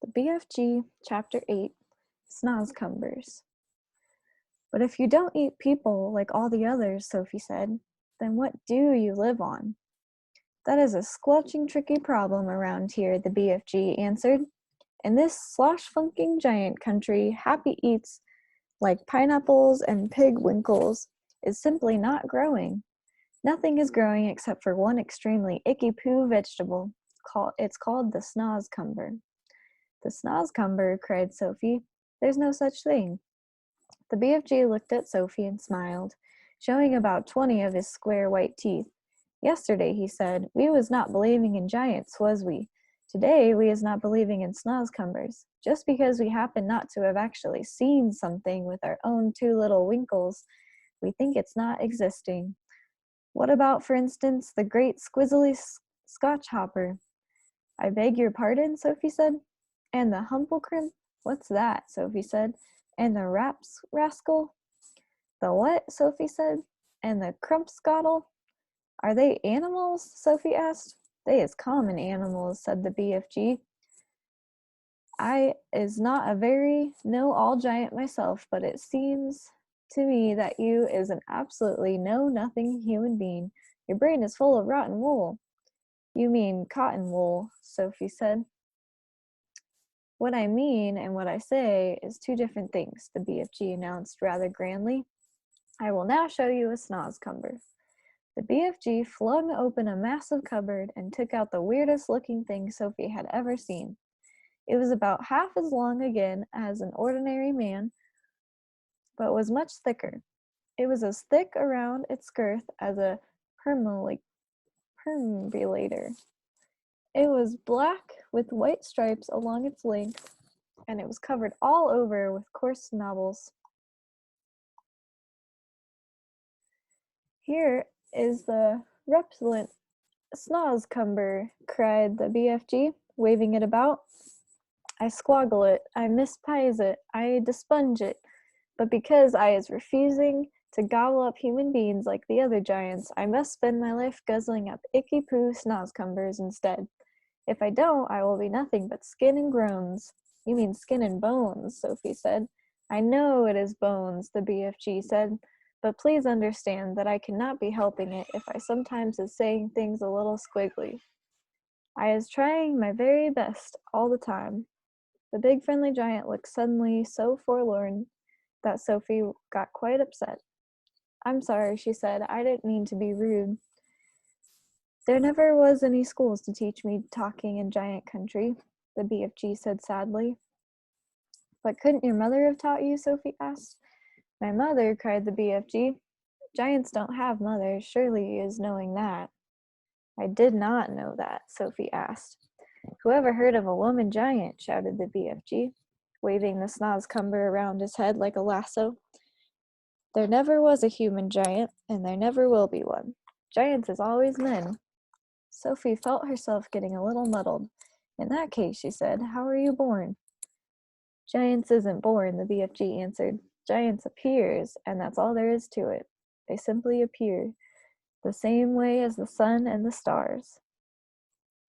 The BFG, Chapter 8, Snozcumbers. But if you don't eat people like all the others, Sophie said, then what do you live on? That is a squelching tricky problem around here, the BFG answered. In this slosh-funking giant country, happy eats like pineapples and pig winkles is simply not growing. Nothing is growing except for one extremely icky poo vegetable. It's called the snozcumber. The snozcumber, cried Sophie. There's no such thing. The BFG looked at Sophie and smiled, showing about 20 of his square white teeth. Yesterday, he said, we was not believing in giants, was we? Today, we is not believing in snozcumbers. Just because we happen not to have actually seen something with our own two little winkles, we think it's not existing. What about, for instance, the great squizzly Scotch hopper? I beg your pardon, Sophie said. And the humplecrimp? What's that? Sophie said. And the rascal? The what? Sophie said. And the crumpscottle? Are they animals? Sophie asked. They is common animals, said the BFG. I is not a very know-all giant myself, but it seems to me that you is an absolutely know-nothing human being. Your brain is full of rotten wool. You mean cotton wool, Sophie said. What I mean and what I say is two different things, the BFG announced rather grandly. I will now show you a snozcumber. The BFG flung open a massive cupboard and took out the weirdest looking thing Sophie had ever seen. It was about half as long again as an ordinary man, but was much thicker. It was as thick around its girth as a perambulator. It was black with white stripes along its length, and it was covered all over with coarse knobbles. Here is the repellent snozcumber, cried the BFG, waving it about. I squoggle it, I mispies it, I desponge it, but because I is refusing to gobble up human beings like the other giants, I must spend my life guzzling up icky poo snozcumbers instead. If I don't, I will be nothing but skin and groans. You mean skin and bones, Sophie said. I know it is bones, the BFG said, but please understand that I cannot be helping it if I sometimes is saying things a little squiggly. I is trying my very best all the time. The big friendly giant looked suddenly so forlorn that Sophie got quite upset. I'm sorry, she said. I didn't mean to be rude. There never was any schools to teach me talking in giant country, the BFG said sadly. But couldn't your mother have taught you? Sophie asked. My mother, cried the BFG. Giants don't have mothers, surely you is knowing that. I did not know that, Sophie asked. Whoever heard of a woman giant? Shouted the BFG, waving the snozcumber around his head like a lasso. There never was a human giant, and there never will be one. Giants is always men. Sophie felt herself getting a little muddled. In that case, she said, how are you born? Giants isn't born, the BFG answered. Giants appears, and that's all there is to it. They simply appear, the same way as the sun and the stars.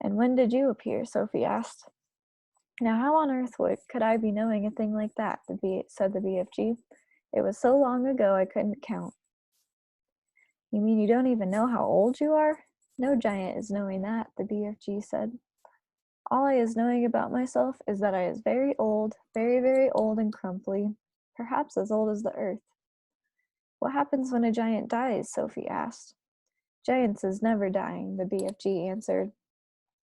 And when did you appear? Sophie asked. Now how on earth could I be knowing a thing like that? said the BFG. It was so long ago I couldn't count. You mean you don't even know how old you are? No giant is knowing that, the BFG said. All I is knowing about myself is that I is very old, very, very old and crumply, perhaps as old as the earth. What happens when a giant dies? Sophie asked. Giants is never dying, the BFG answered.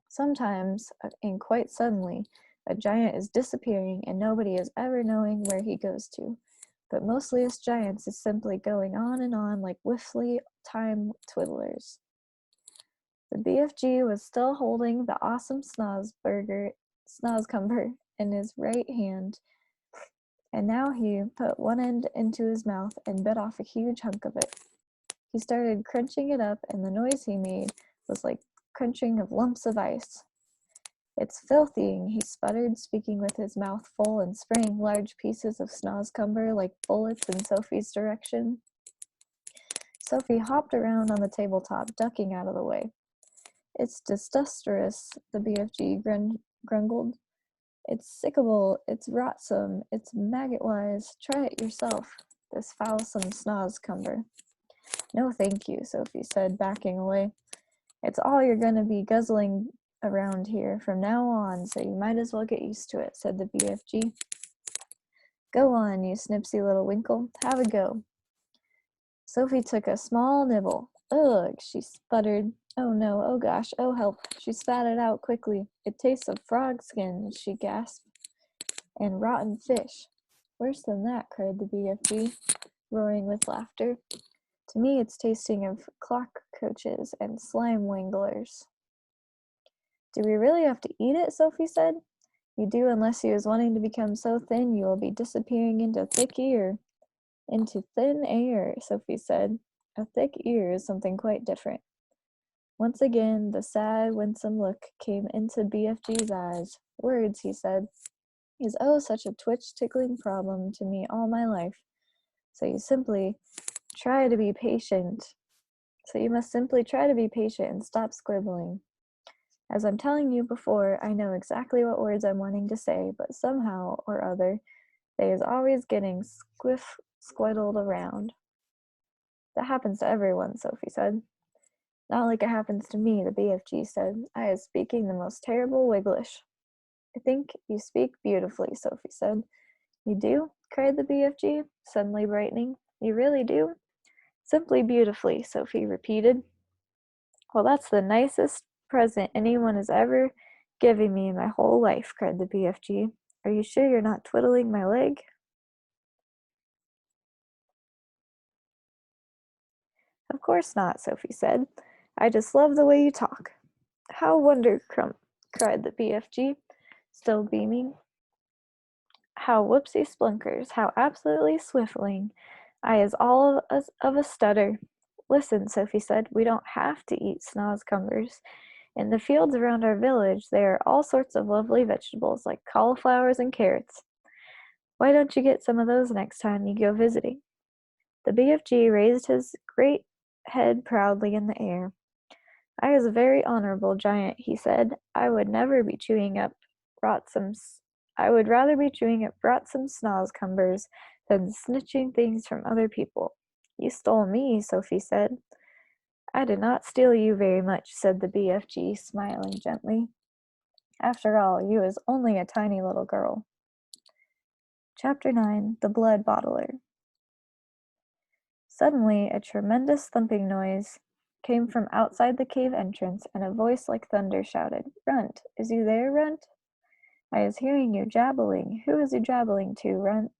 Sometimes, and quite suddenly, a giant is disappearing and nobody is ever knowing where he goes to. But mostly us giants is simply going on and on like whiffly time twiddlers. The BFG was still holding the awesome snozcumber in his right hand, and now he put one end into his mouth and bit off a huge hunk of it. He started crunching it up, and the noise he made was like crunching of lumps of ice. It's filthy, he sputtered, speaking with his mouth full and spraying large pieces of snozcumber like bullets in Sophie's direction. Sophie hopped around on the tabletop, ducking out of the way. It's disastrous, the BFG grungled. It's sickable, it's rotsome, it's maggot-wise. Try it yourself, this foulsome snozcumber. No thank you, Sophie said, backing away. It's all you're gonna be guzzling around here from now on, so you might as well get used to it, said the BFG. Go on, you snipsy little winkle, have a go. Sophie took a small nibble. Ugh, she sputtered. Oh no, oh gosh, oh help. She spat it out quickly. It tastes of frog skin, she gasped, and rotten fish. Worse than that, cried the BFG, roaring with laughter. To me, it's tasting of clock coaches and slime wanglers. Do we really have to eat it? Sophie said. You do, unless you is wanting to become so thin you will be disappearing into thick ear. Into thin air, Sophie said. A thick ear is something quite different. Once again, the sad, winsome look came into BFG's eyes. Words, he said, is oh such a twitch-tickling problem to me all my life. So you must simply try to be patient and stop scribbling. As I'm telling you before, I know exactly what words I'm wanting to say, but somehow or other, they is always getting squiddled around. That happens to everyone, Sophie said. Not like it happens to me, the BFG said. I is speaking the most terrible Wiglish. I think you speak beautifully, Sophie said. You do? Cried the BFG, suddenly brightening. You really do? Simply beautifully, Sophie repeated. Well, that's the nicest present anyone has ever given me in my whole life, cried the BFG. Are you sure you're not twiddling my leg? Of course not, Sophie said. I just love the way you talk. How wondercrump, cried the BFG, still beaming. How whoopsie splunkers, how absolutely swiffling. I is all of a stutter. Listen, Sophie said, we don't have to eat snozcumbers. In the fields around our village, there are all sorts of lovely vegetables, like cauliflowers and carrots. Why don't you get some of those next time you go visiting? The BFG raised his great head proudly in the air. I was a very honorable giant, he said. I would rather be chewing up rotsome snozcumbers than snitching things from other people. You stole me, Sophie said. I did not steal you very much, said the BFG, smiling gently. After all, you is only a tiny little girl. Chapter 9. The Blood Bottler. Suddenly, a tremendous thumping noise came from outside the cave entrance, and a voice like thunder shouted, Runt, is you there, Runt? I is hearing you jabbling. Who is you jabbling to, Runt?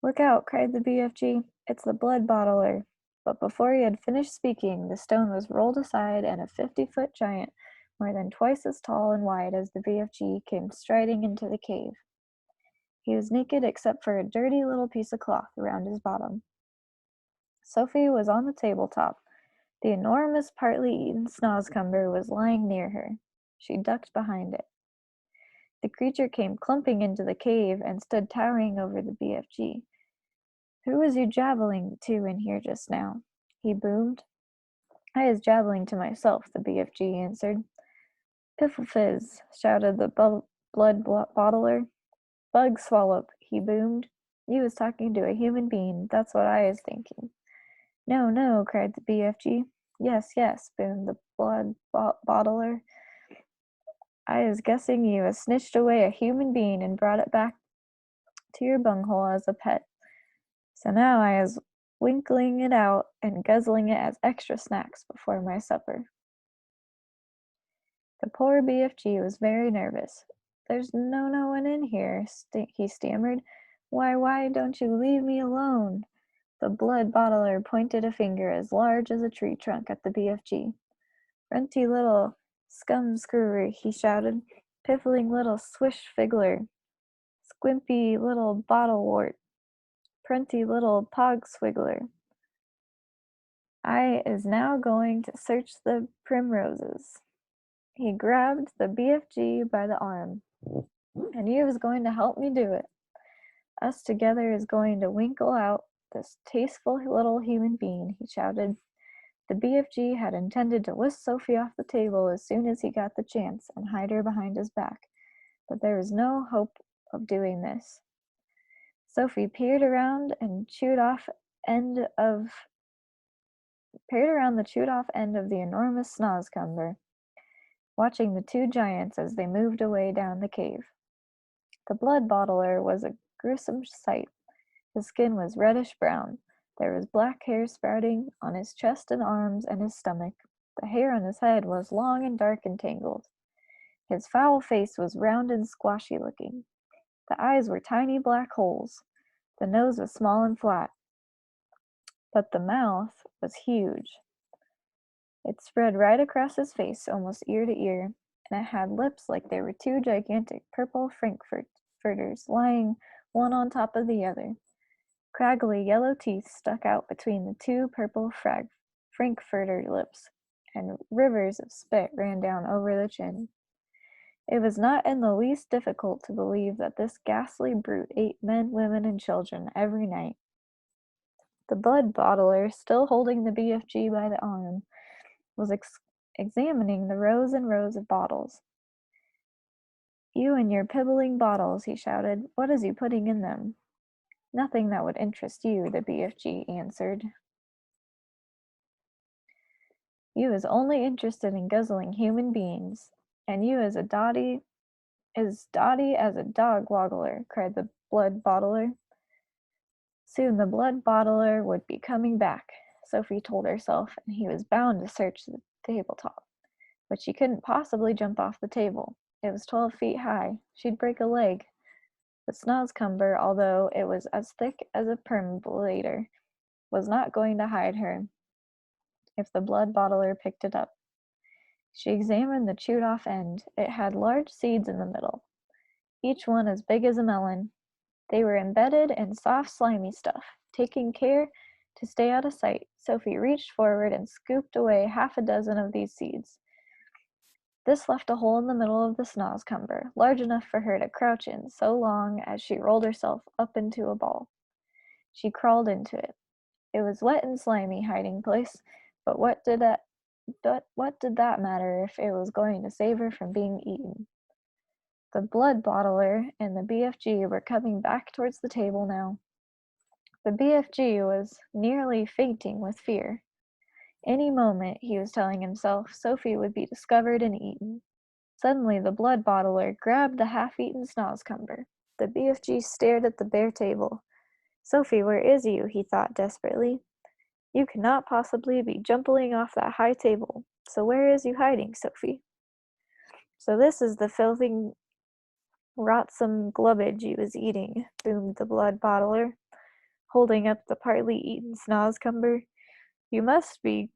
Look out, cried the BFG. It's the blood bottler. But before he had finished speaking, the stone was rolled aside, and a 50-foot giant, more than twice as tall and wide as the BFG, came striding into the cave. He was naked except for a dirty little piece of cloth around his bottom. Sophie was on the tabletop. The enormous, partly eaten snozcumber was lying near her. She ducked behind it. The creature came clumping into the cave and stood towering over the BFG. Who was you jabbling to in here just now? He boomed. I is jabbling to myself, the BFG answered. Piffle-fizz, shouted the blood bottler. Bug swallop, he boomed. You was talking to a human being, that's what I is thinking. No, no, cried the BFG. Yes, yes, boomed the blood bottler. I is guessing you has snitched away a human being and brought it back to your bunghole as a pet. So now I is winkling it out and guzzling it as extra snacks before my supper. The poor BFG was very nervous. There's no one in here, he stammered. Why don't you leave me alone? The blood bottler pointed a finger as large as a tree trunk at the BFG. Runty little scum-screwer, he shouted. Piffling little swish-figgler. Squimpy little bottlewort. Prunty little pog-swiggler. I is now going to search the primroses. He grabbed the BFG by the arm. And you is going to help me do it. Us together is going to winkle out this tasteful little human being, he shouted. The BFG had intended to whisk Sophie off the table as soon as he got the chance and hide her behind his back. but there was no hope of doing this. Sophie peered around the chewed off end of the enormous snozzcumber, watching the two giants as they moved away down the cave. The blood bottler was a gruesome sight. His skin was reddish-brown. There was black hair sprouting on his chest and arms and his stomach. The hair on his head was long and dark and tangled. His foul face was round and squashy-looking. The eyes were tiny black holes. The nose was small and flat. But the mouth was huge. It spread right across his face, almost ear to ear, and it had lips like they were two gigantic purple frankfurters lying one on top of the other. Craggly yellow teeth stuck out between the two purple frankfurter lips, and rivers of spit ran down over the chin. It was not in the least difficult to believe that this ghastly brute ate men, women, and children every night. The blood bottler, still holding the BFG by the arm, was examining the rows and rows of bottles. "You and your pibbling bottles," he shouted. "What is you putting in them?" "Nothing that would interest you," the BFG answered. "You is only interested in guzzling human beings, and you is dotty as a dog waggler," cried the blood bottler. Soon the blood bottler would be coming back, Sophie told herself, and he was bound to search the tabletop. But she couldn't possibly jump off the table. It was 12 feet high. She'd break a leg. The snozzcumber, although it was as thick as a perambulator, was not going to hide her if the blood bottler picked it up. She examined the chewed off end. It had large seeds in the middle, each one as big as a melon. They were embedded in soft, slimy stuff. Taking care to stay out of sight, Sophie reached forward and scooped away half a dozen of these seeds. This left a hole in the middle of the snozzcumber, large enough for her to crouch in so long as she rolled herself up into a ball. She crawled into it. It was wet and slimy hiding place, but what did that matter if it was going to save her from being eaten? The blood bottler and the BFG were coming back towards the table now. The BFG was nearly fainting with fear. Any moment, he was telling himself, Sophie would be discovered and eaten. Suddenly, the blood bottler grabbed the half-eaten snozzcumber. The BFG stared at the bare table. "Sophie, where is you?" he thought desperately. "You cannot possibly be jumping off that high table. So where is you hiding, Sophie?" "So this is the filthy, rotsome glubbage you was eating," boomed the blood bottler, holding up the partly eaten snozzcumber. "You must be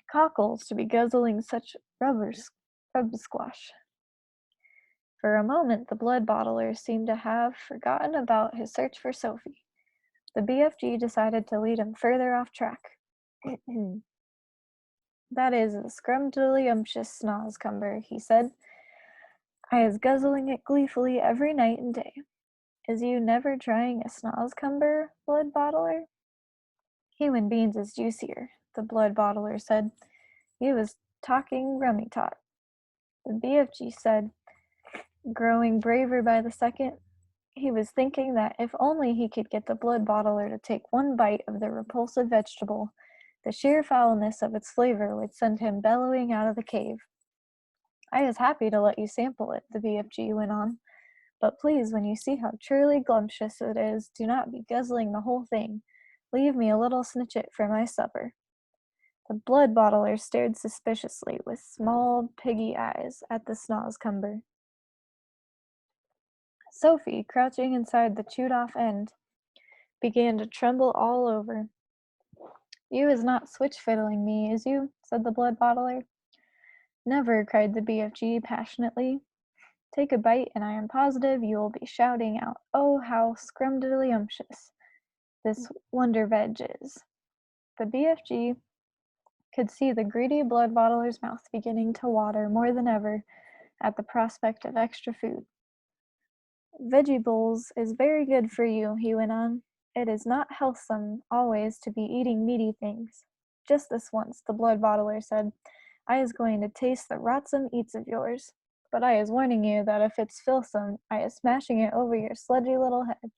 cockles to be guzzling such rub squash." For a moment, the blood bottler seemed to have forgotten about his search for Sophie. The BFG decided to lead him further off track. "That is the scrumdiddlyumptious snozzcumber," he said. "I is guzzling it gleefully every night and day. Is you never trying a snozzcumber, blood bottler?" "Human beans is juicier," the blood bottler said. "You was talking rummy tot," the BFG said, growing braver by the second. He was thinking that if only he could get the blood bottler to take one bite of the repulsive vegetable, the sheer foulness of its flavor would send him bellowing out of the cave. "I is happy to let you sample it," the BFG went on, "but please, when you see how truly glumptious it is, do not be guzzling the whole thing. Leave me a little snitchet for my supper." The blood bottler stared suspiciously with small piggy eyes at the snozzcumber. Sophie, crouching inside the chewed-off end, began to tremble all over. "You is not switch-fiddling me, is you?" said the blood bottler. "Never," cried the BFG passionately. "Take a bite, and I am positive you will be shouting out, 'Oh, how scrumdiddlyumptious this wonder veg is.'" The BFG could see the greedy blood bottler's mouth beginning to water more than ever at the prospect of extra food. "Vegetables is very good for you," he went on. "It is not healthsome always to be eating meaty things. Just this once," the blood bottler said, "I is going to taste the rotsome eats of yours." but I is warning you that if it's filsome, I is smashing it over your sludgy little head."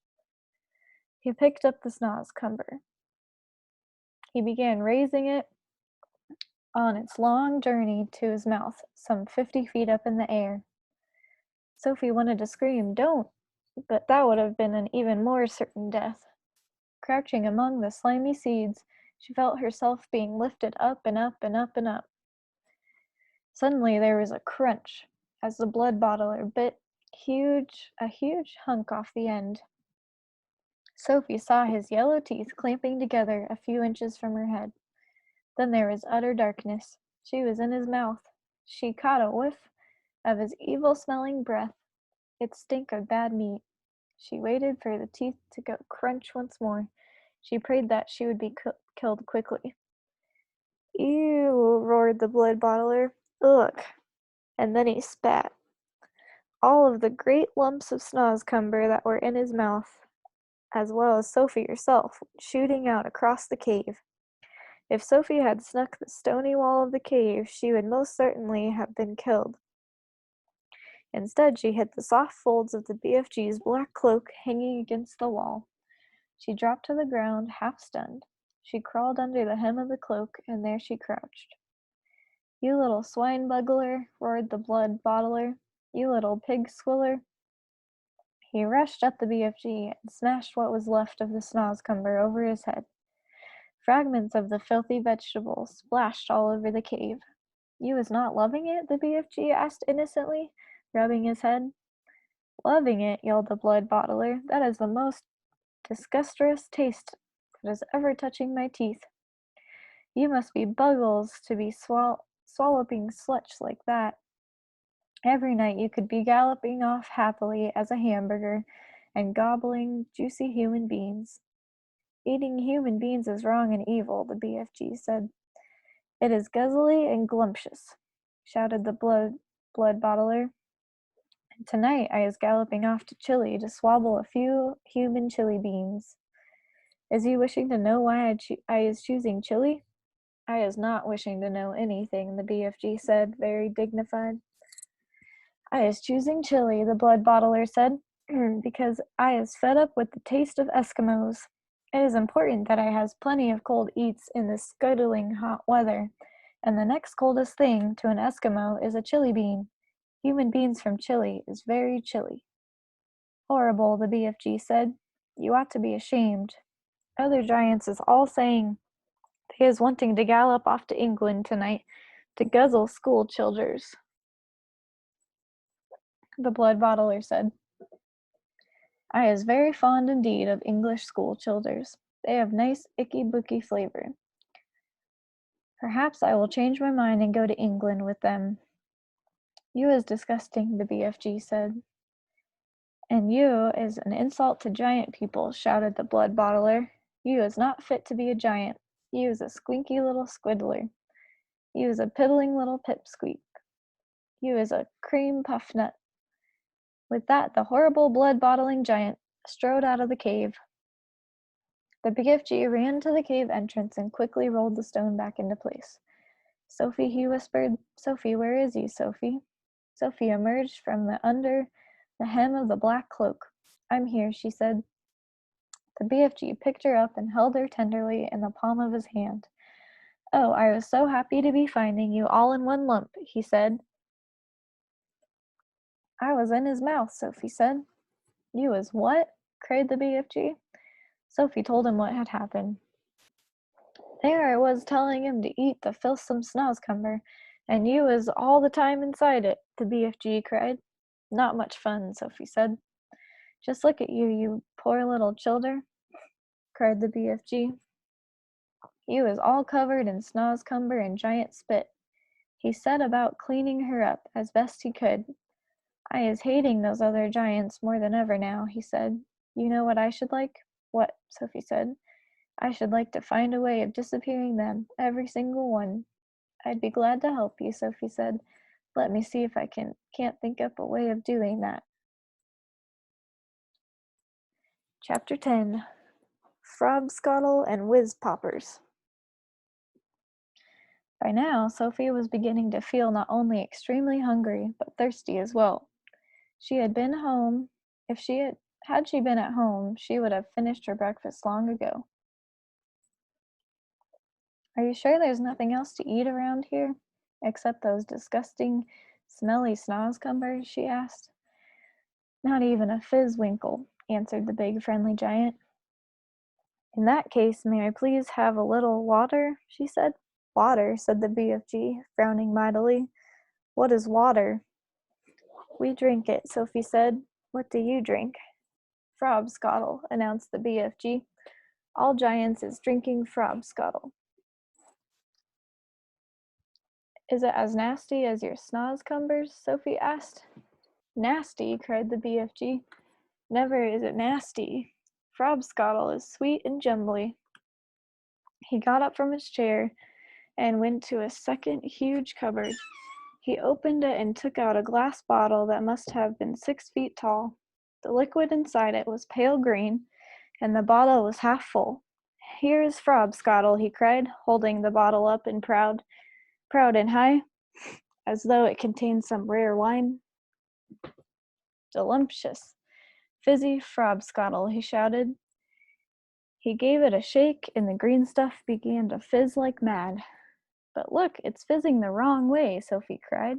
He picked up the snozcumber. He began raising it on its long journey to his mouth, some 50 feet up in the air. Sophie wanted to scream, "Don't!" but that would have been an even more certain death. Crouching among the slimy seeds, she felt herself being lifted up and up and up and up. Suddenly there was a crunch as the blood bottler bit a huge hunk off the end. Sophie saw his yellow teeth clamping together a few inches from her head. Then there was utter darkness. She was in his mouth. She caught a whiff of his evil-smelling breath. It stank of bad meat. She waited for the teeth to go crunch once more. She prayed that she would be killed quickly. "Ew," roared the blood bottler. "Ugh." And then he spat. All of the great lumps of snozcumber that were in his mouth, as well as Sophie herself, went shooting out across the cave. If Sophie had snuck the stony wall of the cave, she would most certainly have been killed. Instead, she hit the soft folds of the BFG's black cloak hanging against the wall. She dropped to the ground, half stunned. She crawled under the hem of the cloak, and there she crouched. "You little swine buggler," roared the blood bottler. "You little pig swiller." He rushed at the BFG and smashed what was left of the snozcumber over his head. Fragments of the filthy vegetable splashed all over the cave. "You is not loving it?" the BFG asked innocently, rubbing his head. "Loving it?" yelled the blood bottler. "That is the most disgusterous taste that is ever touching my teeth. You must be buggles to be swallowing sludge like that. Every night you could be galloping off happily as a hamburger and gobbling juicy human beans." "Eating human beings is wrong and evil," the BFG said. "It is guzzly and glumptious," shouted the blood bottler. "And tonight I is galloping off to Chile to swabble a few human chili beans. Is you wishing to know why I is choosing Chile?" "I is not wishing to know anything," the BFG said, very dignified. "I is choosing Chile," the blood bottler said, "because I is fed up with the taste of Eskimos. It is important that I has plenty of cold eats in this scuttling hot weather, and the next coldest thing to an Eskimo is a chili bean. Human beans from Chile is very chilly." "Horrible," the BFG said. "You ought to be ashamed. Other giants is all saying they is wanting to gallop off to England tonight to guzzle school childers." The blood bottler said, "I is very fond indeed of English school childers. They have nice icky booky flavor. Perhaps I will change my mind and go to England with them." "You is disgusting," the BFG said. "And you is an insult to giant people," shouted the blood bottler. "You is not fit to be a giant. You is a squinky little squiddler. You is a piddling little pipsqueak. You is a cream puff nut." With that, the horrible blood-bottling giant strode out of the cave. The BFG ran to the cave entrance and quickly rolled the stone back into place. "Sophie," he whispered. "Sophie, where is you, Sophie?" Sophie emerged from under the hem of the black cloak. "I'm here," she said. The BFG picked her up and held her tenderly in the palm of his hand. "Oh, I was so happy to be finding you all in one lump," he said. "I was in his mouth," Sophie said. "You was what?" cried the BFG. Sophie told him what had happened. "There I was telling him to eat the filthsome snozcumber, and you was all the time inside it," the BFG cried. "Not much fun," Sophie said. "Just look at you, you poor little childer," cried the BFG. "You is all covered in snozcumber and giant spit." He set about cleaning her up as best he could. "I is hating those other giants more than ever now," he said. "You know what I should like?" "What?" Sophie said. "I should like to find a way of disappearing them, every single one." "I'd be glad to help you," Sophie said. "Let me see if I can't think up a way of doing that." Chapter 10. Frobscottle and Whiz Poppers. By now, Sophie was beginning to feel not only extremely hungry, but thirsty as well. She had been home. If she had she been at home, she would have finished her breakfast long ago. Are you sure there's nothing else to eat around here? Except those disgusting, smelly snozcumbers? She asked. Not even a fizzwinkle, answered the big friendly giant. In that case, may I please have a little water? She said. Water, said the BFG, frowning mightily. What is water? We drink it, Sophie said. What do you drink? Frobscottle, announced the BFG. All giants is drinking frobscottle. Is it as nasty as your snozcumbers? Sophie asked. Nasty, cried the BFG. Never is it nasty. Frobscottle is sweet and jumbly. He got up from his chair and went to a second huge cupboard. He opened it and took out a glass bottle that must have been 6 feet tall. The liquid inside it was pale green, and the bottle was half full. Here is Frobscottle, he cried, holding the bottle up and proud and high, as though it contained some rare wine. Delumptious, fizzy Frobscottle, he shouted. He gave it a shake, and the green stuff began to fizz like mad. But look, it's fizzing the wrong way, Sophie cried.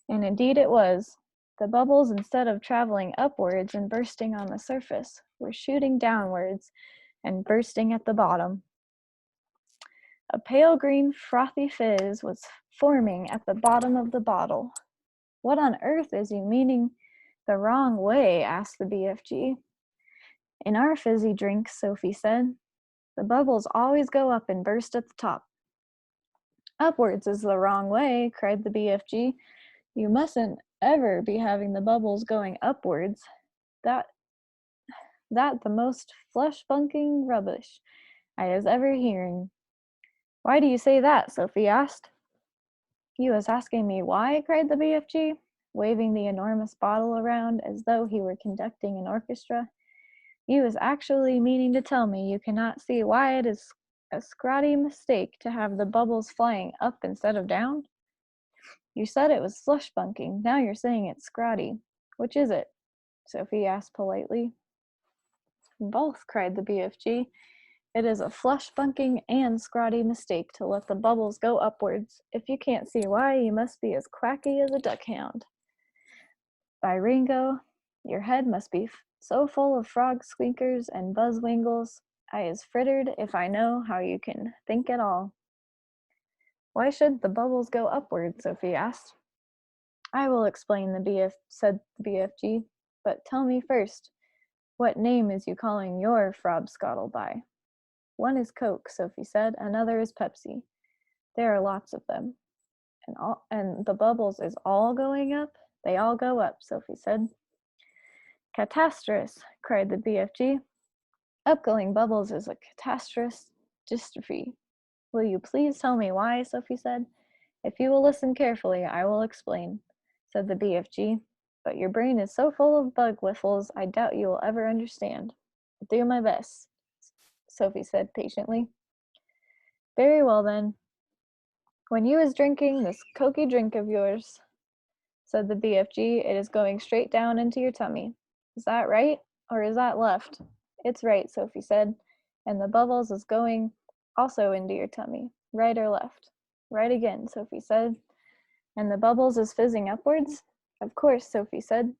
And indeed it was. The bubbles, instead of traveling upwards and bursting on the surface, were shooting downwards and bursting at the bottom. A pale green frothy fizz was forming at the bottom of the bottle. What on earth is you meaning the wrong way? Asked the BFG. In our fizzy drinks, Sophie said, the bubbles always go up and burst at the top. Upwards is the wrong way, cried the BFG. You mustn't ever be having the bubbles going upwards. That the most flesh-bunking rubbish I was ever hearing. Why do you say that? Sophie asked. You was asking me why? Cried the BFG, waving the enormous bottle around as though he were conducting an orchestra. You was actually meaning to tell me you cannot see why it is a scrawny mistake to have the bubbles flying up instead of down? You said it was flush-bunking, now you're saying it's scrawny. Which is it? Sophie asked politely. Both, cried the BFG. It is a flush-bunking and scrawny mistake to let the bubbles go upwards. If you can't see why, you must be as quacky as a duckhound. By Ringo, your head must be so full of frog squeakers and buzzwingles, I is frittered if I know how you can think at all. Why should the bubbles go upward? Sophie asked. I will explain, said the BFG, but tell me first, what name is you calling your Frobscottle by? One is Coke, Sophie said, another is Pepsi. There are lots of them. And the bubbles is all going up? They all go up, Sophie said. Catastrophe, cried the BFG. Upgoing bubbles is a catastrophe. Will you please tell me why? Sophie said. If you will listen carefully, I will explain, said the BFG. But your brain is so full of bug whiffles, I doubt you will ever understand. I'll do my best, Sophie said patiently. Very well then. When you was drinking this cokey drink of yours, said the BFG, it is going straight down into your tummy. Is that right, or is that left? It's right, Sophie said, and the bubbles is going also into your tummy. Right or left? Right again, Sophie said. And the bubbles is fizzing upwards? Of course, Sophie said.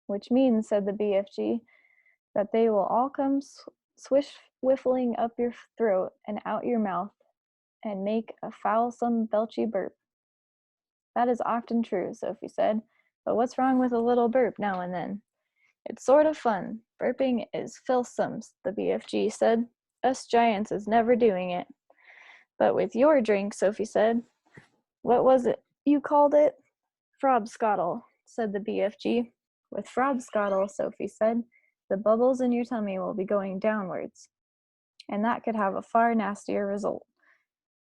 Which means, said the BFG, that they will all come swish whiffling up your throat and out your mouth and make a foulsome belchy burp. That is often true, Sophie said, but what's wrong with a little burp now and then? It's sort of fun. Burping is filsome, the BFG said. Us giants is never doing it. But with your drink, Sophie said. What was it you called it? Frobscottle, said the BFG. With Frobscottle, Sophie said, the bubbles in your tummy will be going downwards. And that could have a far nastier result.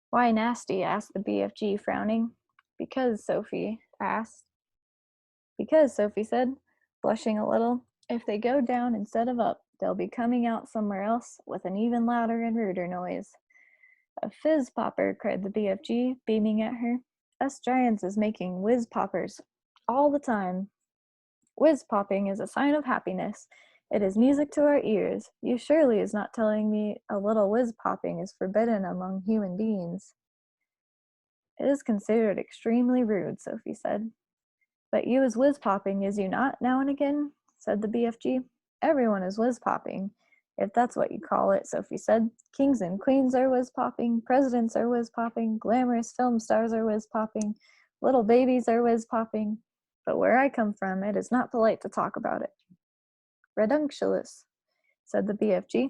Why nasty? Asked the BFG, frowning. Because, Sophie said, blushing a little, if they go down instead of up, they'll be coming out somewhere else with an even louder and ruder noise. A fizz popper, cried the BFG, beaming at her. Us giants is making whiz poppers. All the time. Whiz popping is a sign of happiness. It is music to our ears. You surely is not telling me a little whiz popping is forbidden among human beings. It is considered extremely rude, Sophie said. But you is whiz popping, is you not, now and again? Said the BFG. Everyone is whiz popping, if that's what you call it, Sophie said. Kings and queens are whiz popping, presidents are whiz popping, glamorous film stars are whiz popping, little babies are whiz popping. But where I come from, it is not polite to talk about it. Redunculous, said the BFG.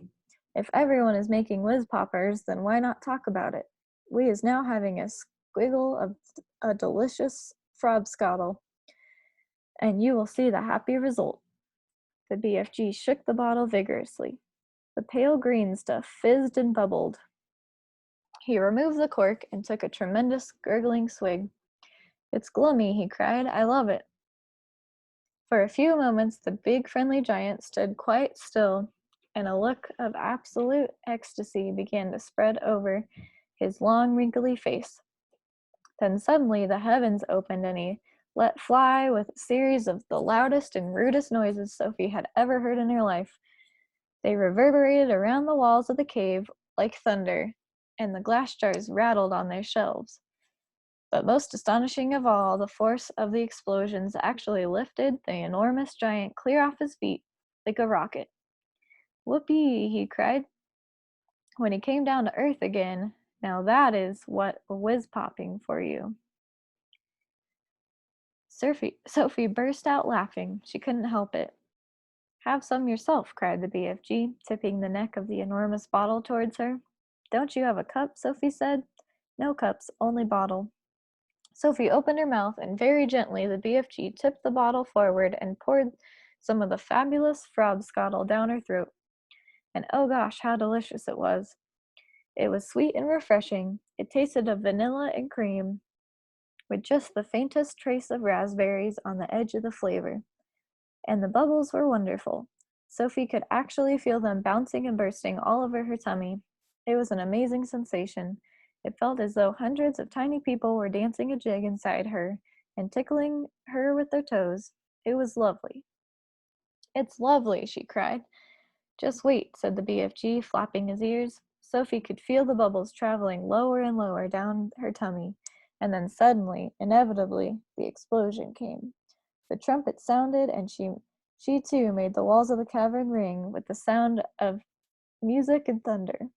If everyone is making whiz poppers, then why not talk about it? We is now having a squiggle of a delicious frobscottle, and you will see the happy result. The BFG shook the bottle vigorously. The pale green stuff fizzed and bubbled. He removed the cork and took a tremendous gurgling swig. It's gloomy, he cried. I love it. For a few moments, the big friendly giant stood quite still, and a look of absolute ecstasy began to spread over his long, wrinkly face. Then suddenly the heavens opened and he let fly with a series of the loudest and rudest noises Sophie had ever heard in her life. They reverberated around the walls of the cave like thunder, and the glass jars rattled on their shelves. But most astonishing of all, the force of the explosions actually lifted the enormous giant clear off his feet like a rocket. Whoopee, he cried. When he came down to earth again, now that is what whiz popping for you. Sophie burst out laughing. She couldn't help it. Have some yourself, cried the BFG, tipping the neck of the enormous bottle towards her. Don't you have a cup? Sophie said. No cups, only bottle. Sophie opened her mouth, and very gently the BFG tipped the bottle forward and poured some of the fabulous frobscottle down her throat. And oh gosh, how delicious it was. It was sweet and refreshing. It tasted of vanilla and cream, with just the faintest trace of raspberries on the edge of the flavor. And the bubbles were wonderful. Sophie could actually feel them bouncing and bursting all over her tummy. It was an amazing sensation. It felt as though hundreds of tiny people were dancing a jig inside her and tickling her with their toes. It was lovely. It's lovely, she cried. Just wait, said the BFG, flapping his ears. Sophie could feel the bubbles traveling lower and lower down her tummy, and then suddenly, inevitably, the explosion came. The trumpet sounded, and she too made the walls of the cavern ring with the sound of music and thunder.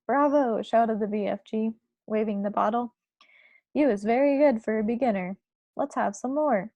Bravo, shouted the BFG, waving the bottle. You is very good for a beginner. Let's have some more.